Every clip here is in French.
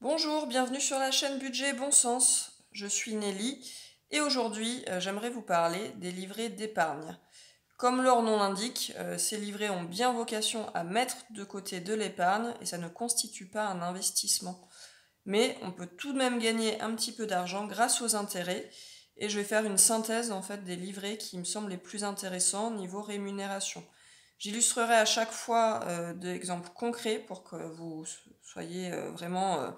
Bonjour, bienvenue sur la chaîne Budget Bon Sens. Je suis Nelly et aujourd'hui j'aimerais vous parler des livrets d'épargne. Comme leur nom l'indique, ces livrets ont bien vocation à mettre de côté de l'épargne et ça ne constitue pas un investissement. Mais on peut tout de même gagner un petit peu d'argent grâce aux intérêts et je vais faire une synthèse en fait des livrets qui me semblent les plus intéressants niveau rémunération. J'illustrerai à chaque fois des exemples concrets pour que vous soyez vraiment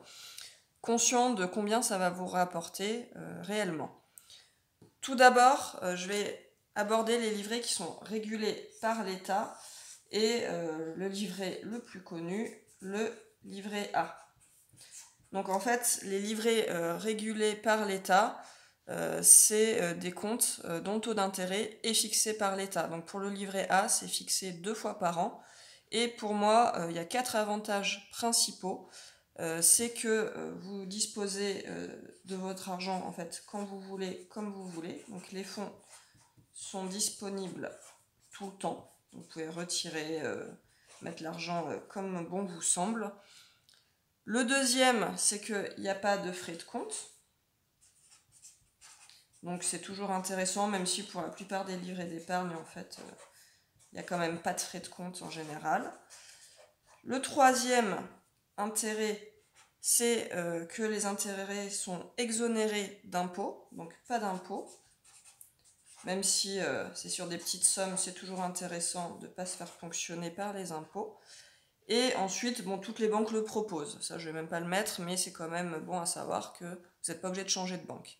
conscient de combien ça va vous rapporter réellement. Tout d'abord, je vais aborder les livrets qui sont régulés par l'État et le livret le plus connu, le livret A. Donc en fait, les livrets régulés par l'État, c'est des comptes dont le taux d'intérêt est fixé par l'État. Donc pour le livret A, c'est fixé 2 fois par an. Et pour moi, il y a 4 avantages principaux. C'est que vous disposez de votre argent en fait quand vous voulez, comme vous voulez. Donc les fonds sont disponibles tout le temps. Vous pouvez retirer, mettre l'argent comme bon vous semble. Le deuxième, c'est qu'il n'y a pas de frais de compte. Donc c'est toujours intéressant, même si pour la plupart des livrets d'épargne, en fait, il n'y a quand même pas de frais de compte en général. Le troisième intérêt, c'est que les intérêts sont exonérés d'impôts, donc pas d'impôts. Même si c'est sur des petites sommes, c'est toujours intéressant de ne pas se faire ponctionner par les impôts. Et ensuite, bon, toutes les banques le proposent. Ça, je ne vais même pas le mettre, mais c'est quand même bon à savoir que vous n'êtes pas obligé de changer de banque.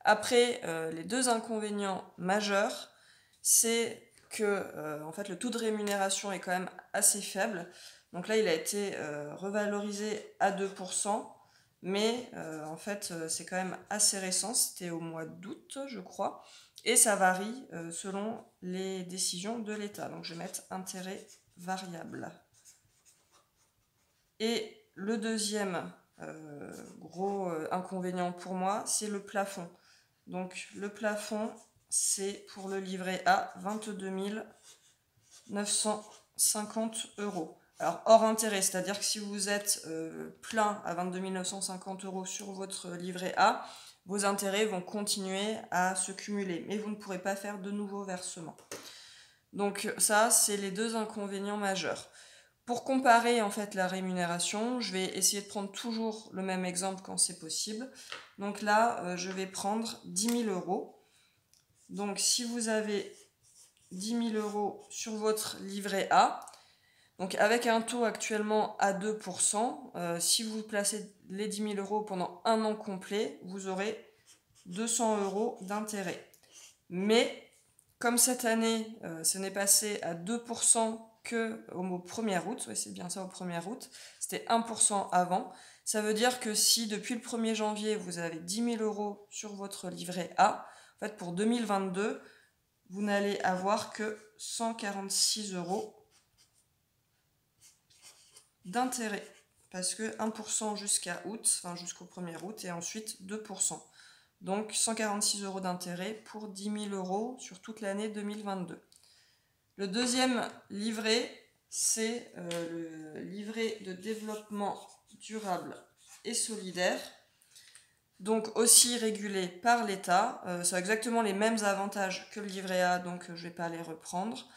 Après, les deux inconvénients majeurs, c'est que en fait, le taux de rémunération est quand même assez faible. Donc là, il a été revalorisé à 2%, mais en fait, c'est quand même assez récent. C'était au mois d'août, je crois. Et ça varie selon les décisions de l'État. Donc je vais mettre intérêt variable. Et le deuxième gros inconvénient pour moi, c'est le plafond. Donc le plafond, c'est pour le livret A, 22 950 euros. Alors hors intérêt, c'est-à-dire que si vous êtes plein à 22 950 euros sur votre livret A, vos intérêts vont continuer à se cumuler, mais vous ne pourrez pas faire de nouveaux versements. Donc ça, c'est les deux inconvénients majeurs. Pour comparer en fait la rémunération, je vais essayer de prendre toujours le même exemple quand c'est possible. Donc là, je vais prendre 10 000 euros. Donc si vous avez 10 000 euros sur votre livret A, donc avec un taux actuellement à 2%, si vous placez les 10 000 euros pendant un an complet, vous aurez 200 euros d'intérêt. Mais comme cette année, ce n'est passé à 2% qu'au 1er août, ouais, c'est bien ça au 1er août, c'était 1% avant, ça veut dire que si depuis le 1er janvier vous avez 10 000 euros sur votre livret A, en fait pour 2022, vous n'allez avoir que 146 euros d'intérêt. Parce que 1% jusqu'à août, enfin jusqu'au 1er août, et ensuite 2%. Donc 146 euros d'intérêt pour 10 000 euros sur toute l'année 2022. Le deuxième livret, c'est le livret de développement durable et solidaire, donc aussi régulé par l'État. Ça a exactement les mêmes avantages que le livret A, donc je ne vais pas les reprendre.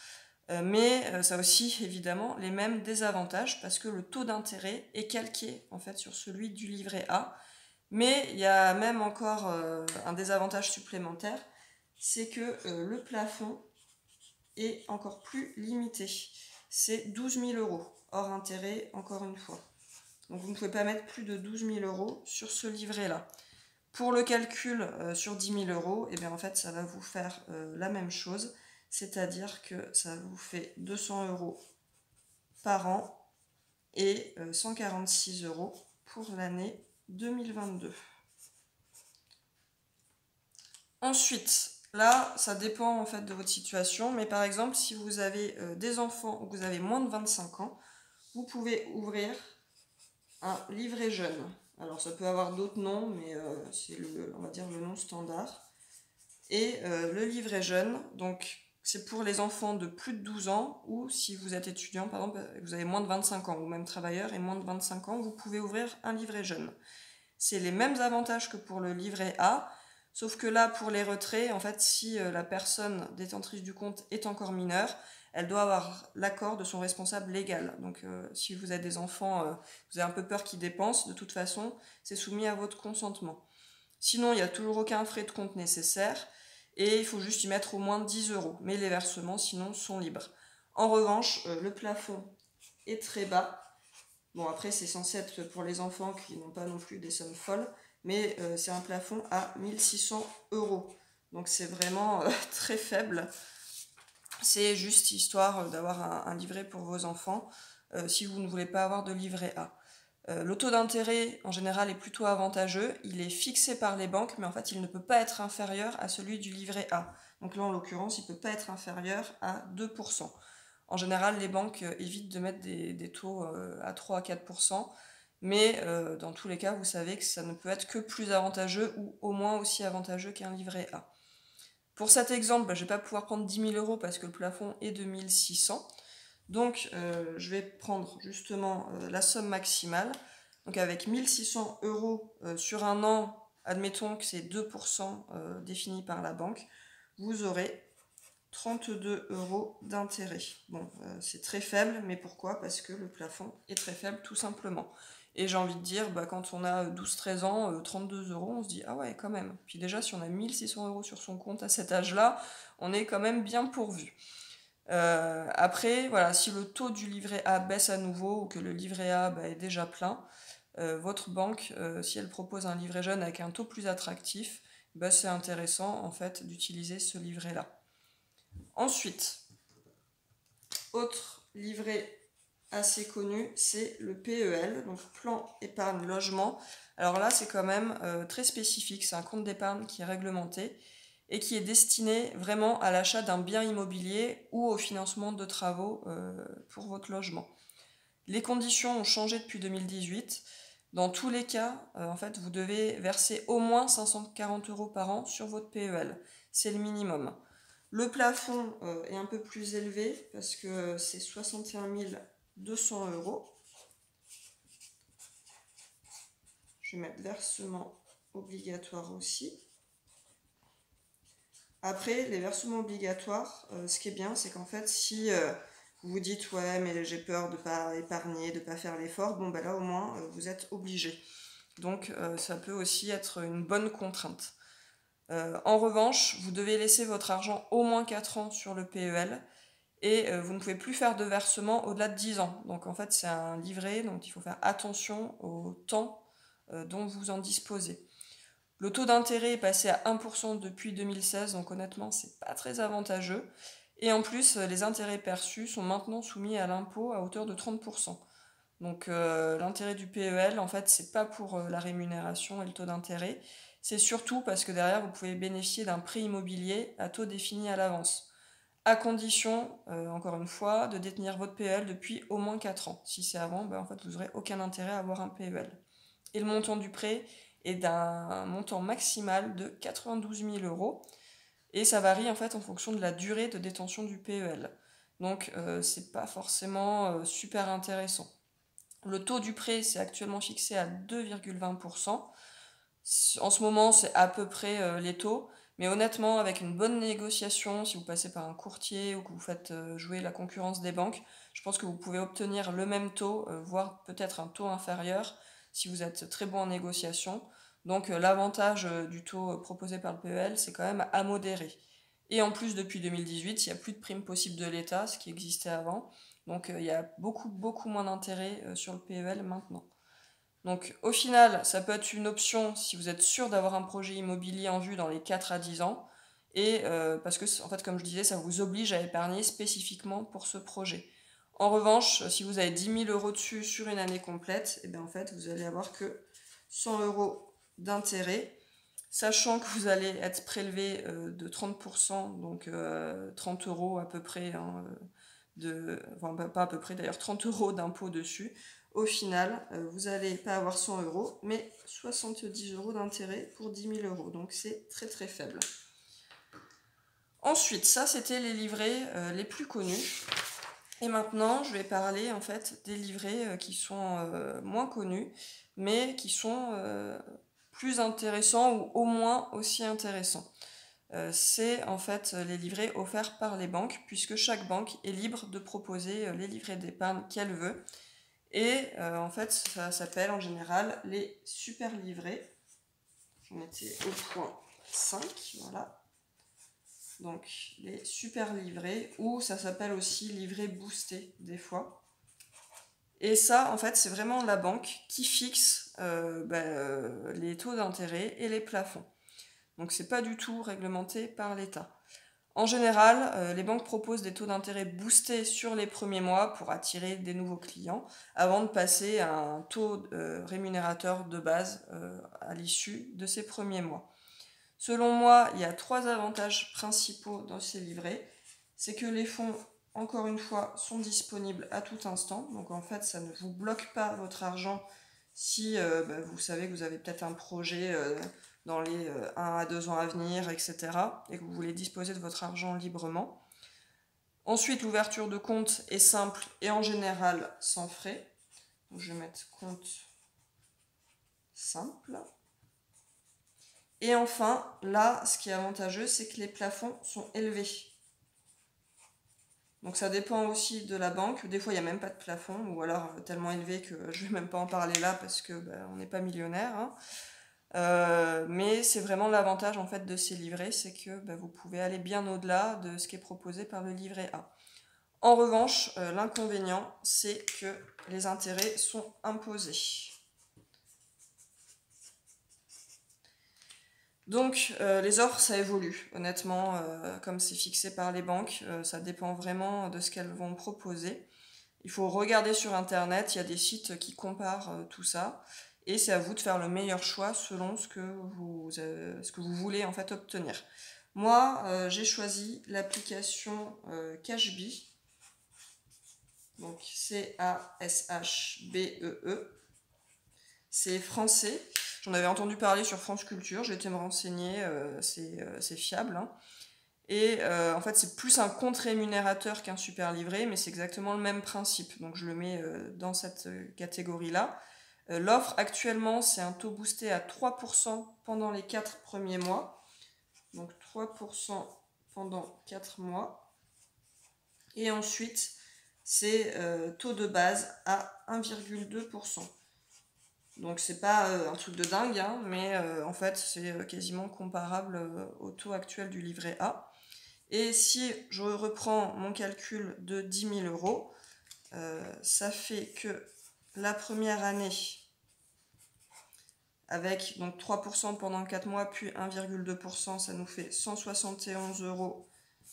Mais ça a aussi évidemment les mêmes désavantages parce que le taux d'intérêt est calqué en fait sur celui du livret A. Mais il y a même encore un désavantage supplémentaire, c'est que le plafond est encore plus limité. C'est 12 000 euros, hors intérêt encore une fois. Donc vous ne pouvez pas mettre plus de 12 000 euros sur ce livret-là. Pour le calcul sur 10 000 euros, et bien en fait ça va vous faire la même chose, c'est-à-dire que ça vous fait 200 euros par an et 146 euros pour l'année 2022. Ensuite, là, ça dépend en fait de votre situation, mais par exemple, si vous avez des enfants ou que vous avez moins de 25 ans, vous pouvez ouvrir un livret jeune. Alors, ça peut avoir d'autres noms, mais c'est on va dire le nom standard. Et le livret jeune, donc c'est pour les enfants de plus de 12 ans ou si vous êtes étudiant, par exemple, vous avez moins de 25 ans ou même travailleur et moins de 25 ans, vous pouvez ouvrir un livret jeune. C'est les mêmes avantages que pour le livret A, sauf que là, pour les retraits, en fait, si la personne détentrice du compte est encore mineure, elle doit avoir l'accord de son responsable légal. Donc, si vous avez des enfants, vous avez un peu peur qu'ils dépensent, de toute façon, c'est soumis à votre consentement. Sinon, il n'y a toujours aucun frais de compte nécessaire et il faut juste y mettre au moins 10 euros. Mais les versements, sinon, sont libres. En revanche, le plafond est très bas. Bon, après, c'est censé être pour les enfants qui n'ont pas non plus des sommes folles, mais c'est un plafond à 1600 euros. Donc, c'est vraiment très faible. C'est juste histoire d'avoir un livret pour vos enfants si vous ne voulez pas avoir de livret A. Le taux d'intérêt en général est plutôt avantageux, il est fixé par les banques, mais en fait il ne peut pas être inférieur à celui du livret A. Donc là en l'occurrence il ne peut pas être inférieur à 2%. En général les banques évitent de mettre des taux à 3 à 4%, mais dans tous les cas vous savez que ça ne peut être que plus avantageux ou au moins aussi avantageux qu'un livret A. Pour cet exemple, je ne vais pas pouvoir prendre 10 000 euros parce que le plafond est de 1600. Donc je vais prendre justement la somme maximale. Donc avec 1600 euros sur un an, admettons que c'est 2% défini par la banque, vous aurez 32 euros d'intérêt. Bon, c'est très faible, mais pourquoi? Parce que le plafond est très faible tout simplement. Et j'ai envie de dire, quand on a 12-13 ans, 32 euros, on se dit, ah ouais, quand même. Puis déjà, si on a 1600 euros sur son compte à cet âge-là, on est quand même bien pourvu. Après, voilà, si le taux du livret A baisse à nouveau ou que le livret A est déjà plein, votre banque, si elle propose un livret jeune avec un taux plus attractif, c'est intéressant en fait d'utiliser ce livret-là. Ensuite, autre livret assez connu, c'est le PEL, donc Plan Épargne Logement. Alors là, c'est quand même très spécifique, c'est un compte d'épargne qui est réglementé et qui est destiné vraiment à l'achat d'un bien immobilier ou au financement de travaux pour votre logement. Les conditions ont changé depuis 2018. Dans tous les cas, en fait, vous devez verser au moins 540 euros par an sur votre PEL. C'est le minimum. Le plafond est un peu plus élevé parce que c'est 61 200 euros. Je vais mettre versement obligatoire aussi. Après, les versements obligatoires, ce qui est bien, c'est qu'en fait, si vous vous dites « ouais, mais j'ai peur de ne pas épargner, de ne pas faire l'effort », bon, là, au moins, vous êtes obligé. Donc, ça peut aussi être une bonne contrainte. En revanche, vous devez laisser votre argent au moins 4 ans sur le PEL et vous ne pouvez plus faire de versement au-delà de 10 ans. Donc, en fait, c'est un livret, donc il faut faire attention au temps dont vous en disposez. Le taux d'intérêt est passé à 1% depuis 2016, donc honnêtement, c'est pas très avantageux. Et en plus, les intérêts perçus sont maintenant soumis à l'impôt à hauteur de 30%. Donc l'intérêt du PEL, en fait, c'est pas pour la rémunération et le taux d'intérêt, c'est surtout parce que derrière, vous pouvez bénéficier d'un prêt immobilier à taux défini à l'avance, à condition, encore une fois, de détenir votre PEL depuis au moins 4 ans. Si c'est avant, en fait, vous n'aurez aucun intérêt à avoir un PEL. Et le montant du prêt est d'un montant maximal de 92 000 euros. Et ça varie en fait en fonction de la durée de détention du PEL. Donc c'est pas forcément super intéressant. Le taux du prêt c'est actuellement fixé à 2,20%. En ce moment c'est à peu près les taux. Mais honnêtement, avec une bonne négociation, si vous passez par un courtier ou que vous faites jouer la concurrence des banques, je pense que vous pouvez obtenir le même taux, voire peut-être un taux inférieur, si vous êtes très bon en négociation. Donc l'avantage du taux proposé par le PEL, c'est quand même à modérer. Et en plus, depuis 2018, il n'y a plus de prime possible de l'État, ce qui existait avant. Donc il y a beaucoup moins d'intérêt sur le PEL maintenant. Donc au final, ça peut être une option si vous êtes sûr d'avoir un projet immobilier en vue dans les 4 à 10 ans. Et parce que, en fait, comme je disais, ça vous oblige à épargner spécifiquement pour ce projet. En revanche, si vous avez 10 000 euros dessus sur une année complète, et bien en fait, vous allez avoir que 100 euros d'intérêt, sachant que vous allez être prélevé de 30%, donc 30 euros à peu près, enfin pas à peu près d'ailleurs, 30 euros d'impôt dessus. Au final, vous n'allez pas avoir 100 euros, mais 70 euros d'intérêt pour 10 000 euros. Donc c'est très très faible. Ensuite, ça c'était les livrets les plus connus. Et maintenant, je vais parler en fait des livrets qui sont moins connus, mais qui sont plus intéressants ou au moins aussi intéressants. C'est en fait les livrets offerts par les banques, puisque chaque banque est libre de proposer les livrets d'épargne qu'elle veut. Et en fait, ça s'appelle en général les super livrets. J'en étais au point 5, voilà. Donc les super livrets, ou ça s'appelle aussi livret boosté des fois. Et ça, en fait, c'est vraiment la banque qui fixe les taux d'intérêt et les plafonds. Donc c'est pas du tout réglementé par l'État. En général, les banques proposent des taux d'intérêt boostés sur les premiers mois pour attirer des nouveaux clients, avant de passer à un taux rémunérateur de base à l'issue de ces premiers mois. Selon moi, il y a 3 avantages principaux dans ces livrets. C'est que les fonds, encore une fois, sont disponibles à tout instant. Donc en fait, ça ne vous bloque pas votre argent si vous savez que vous avez peut-être un projet dans les 1 à 2 ans à venir, etc. et que vous voulez disposer de votre argent librement. Ensuite, l'ouverture de compte est simple et en général sans frais. Donc, je vais mettre compte simple. Et enfin, là, ce qui est avantageux, c'est que les plafonds sont élevés. Donc ça dépend aussi de la banque. Des fois, il n'y a même pas de plafond, ou alors tellement élevé que je ne vais même pas en parler là parce que on n'est pas millionnaire. Hein. Mais c'est vraiment l'avantage en fait de ces livrets, c'est que vous pouvez aller bien au-delà de ce qui est proposé par le livret A. En revanche, l'inconvénient, c'est que les intérêts sont imposés. Donc les offres, ça évolue, honnêtement, comme c'est fixé par les banques, ça dépend vraiment de ce qu'elles vont proposer. Il faut regarder sur Internet, il y a des sites qui comparent tout ça, et c'est à vous de faire le meilleur choix selon ce que vous voulez en fait obtenir. Moi, j'ai choisi l'application Cashbee, donc C-A-S-H-B-E-E. C'est français. J'en avais entendu parler sur France Culture, j'ai été me renseigner, c'est fiable. Hein. Et en fait, c'est plus un compte rémunérateur qu'un super livret, mais c'est exactement le même principe. Donc je le mets dans cette catégorie-là. L'offre actuellement, c'est un taux boosté à 3% pendant les 4 premiers mois. Donc 3% pendant 4 mois. Et ensuite, c'est taux de base à 1,2%. Donc c'est pas un truc de dingue, hein, mais en fait c'est quasiment comparable au taux actuel du livret A. Et si je reprends mon calcul de 10 000 euros, ça fait que la première année, avec donc 3% pendant 4 mois, puis 1,2%, ça nous fait 171 euros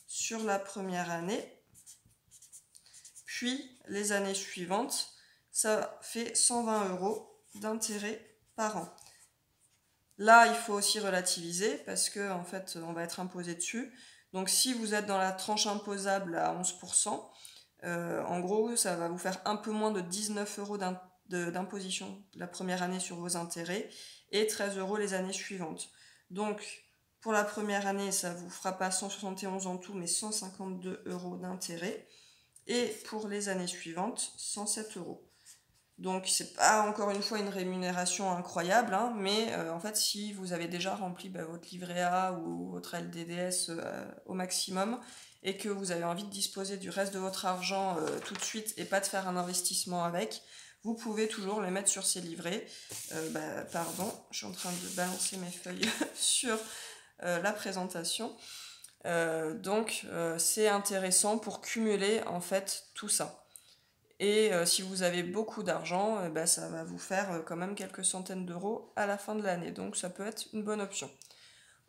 sur la première année. Puis les années suivantes, ça fait 120 euros d'intérêt par an. Là, il faut aussi relativiser parce que en fait, on va être imposé dessus. Donc si vous êtes dans la tranche imposable à 11%, en gros, ça va vous faire un peu moins de 19 euros d'imposition la première année sur vos intérêts et 13 euros les années suivantes. Donc, pour la première année, ça ne vous fera pas 171 en tout, mais 152 euros d'intérêt. Et pour les années suivantes, 107 euros. Donc c'est pas encore une fois une rémunération incroyable, hein, mais en fait si vous avez déjà rempli votre livret A ou votre LDDS au maximum et que vous avez envie de disposer du reste de votre argent tout de suite et pas de faire un investissement avec, vous pouvez toujours les mettre sur ces livrets. Pardon, je suis en train de balancer mes feuilles sur la présentation. Donc c'est intéressant pour cumuler en fait tout ça. Et si vous avez beaucoup d'argent, ça va vous faire quand même quelques centaines d'euros à la fin de l'année. Donc ça peut être une bonne option.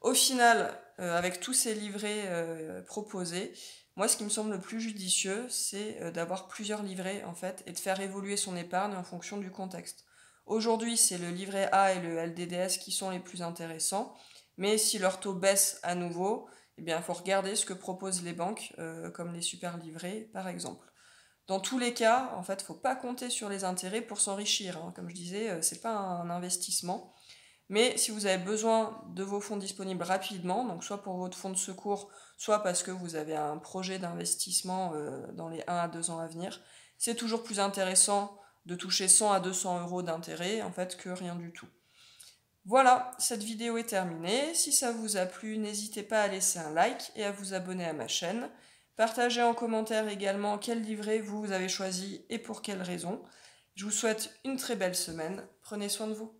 Au final, avec tous ces livrets proposés, moi ce qui me semble le plus judicieux, c'est d'avoir plusieurs livrets en fait et de faire évoluer son épargne en fonction du contexte. Aujourd'hui, c'est le livret A et le LDDS qui sont les plus intéressants, mais si leur taux baisse à nouveau, eh bien, il faut regarder ce que proposent les banques, comme les super livrets par exemple. Dans tous les cas, en fait, faut pas compter sur les intérêts pour s'enrichir. Hein. Comme je disais, c'est pas un investissement. Mais si vous avez besoin de vos fonds disponibles rapidement, donc soit pour votre fonds de secours, soit parce que vous avez un projet d'investissement dans les 1 à 2 ans à venir, c'est toujours plus intéressant de toucher 100 à 200 euros d'intérêt en fait que rien du tout. Voilà, cette vidéo est terminée. Si ça vous a plu, n'hésitez pas à laisser un like et à vous abonner à ma chaîne. Partagez en commentaire également quel livret vous avez choisi et pour quelles raisons. Je vous souhaite une très belle semaine. Prenez soin de vous.